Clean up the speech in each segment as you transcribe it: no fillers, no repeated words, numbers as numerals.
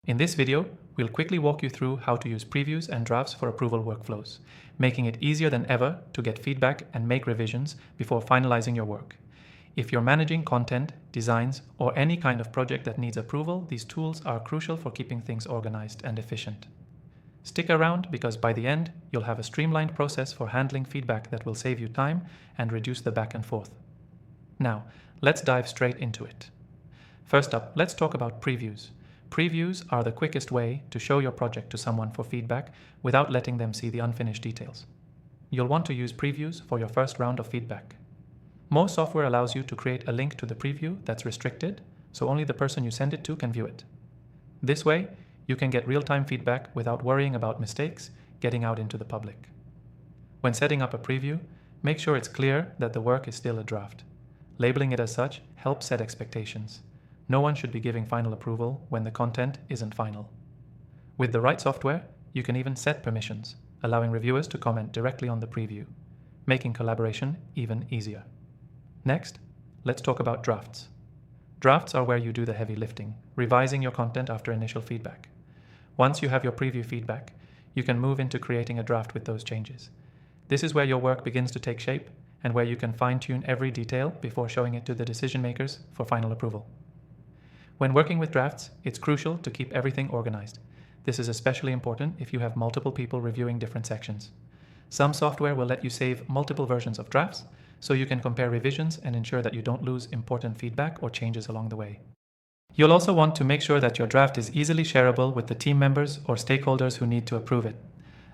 In this video, we'll quickly walk you through how to use previews and drafts for approval workflows, making it easier than ever to get feedback and make revisions before finalizing your work. If you're managing content, designs, or any kind of project that needs approval, these tools are crucial for keeping things organized and efficient. Stick around because by the end, you'll have a streamlined process for handling feedback that will save you time and reduce the back and forth. Now, let's dive straight into it. First up, let's talk about previews. Previews are the quickest way to show your project to someone for feedback without letting them see the unfinished details. You'll want to use previews for your first round of feedback. Most software allows you to create a link to the preview that's restricted, so only the person you send it to can view it. This way, you can get real-time feedback without worrying about mistakes getting out into the public. When setting up a preview, make sure it's clear that the work is still a draft. Labeling it as such helps set expectations. No one should be giving final approval when the content isn't final. With the right software, you can even set permissions, allowing reviewers to comment directly on the preview, making collaboration even easier. Next, let's talk about drafts. Drafts are where you do the heavy lifting, revising your content after initial feedback. Once you have your preview feedback, you can move into creating a draft with those changes. This is where your work begins to take shape and where you can fine-tune every detail before showing it to the decision makers for final approval. When working with drafts, it's crucial to keep everything organized. This is especially important if you have multiple people reviewing different sections. Some software will let you save multiple versions of drafts, so you can compare revisions and ensure that you don't lose important feedback or changes along the way. You'll also want to make sure that your draft is easily shareable with the team members or stakeholders who need to approve it.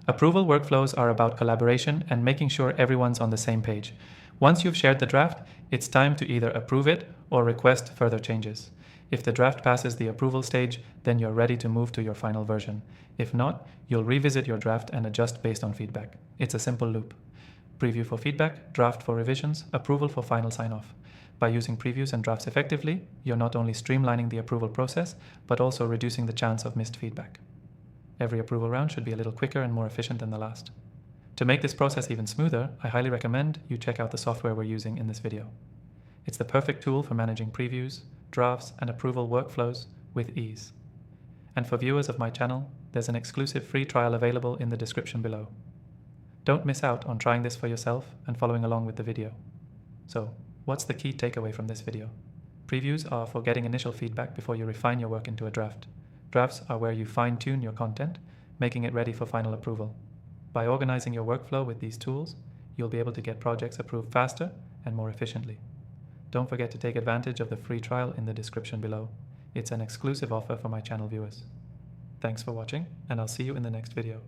Approval workflows are about collaboration and making sure everyone's on the same page. Once you've shared the draft, it's time to either approve it or request further changes. If the draft passes the approval stage, then you're ready to move to your final version. If not, you'll revisit your draft and adjust based on feedback. It's a simple loop. Preview for feedback, draft for revisions, approval for final sign-off. By using previews and drafts effectively, you're not only streamlining the approval process, but also reducing the chance of missed feedback. Every approval round should be a little quicker and more efficient than the last. To make this process even smoother, I highly recommend you check out the software we're using in this video. It's the perfect tool for managing previews, drafts, and approval workflows with ease. And for viewers of my channel, there's an exclusive free trial available in the description below. Don't miss out on trying this for yourself and following along with the video. So, what's the key takeaway from this video? Previews are for getting initial feedback before you refine your work into a draft. Drafts are where you fine-tune your content, making it ready for final approval. By organizing your workflow with these tools, you'll be able to get projects approved faster and more efficiently. Don't forget to take advantage of the free trial in the description below. It's an exclusive offer for my channel viewers. Thanks for watching, and I'll see you in the next video.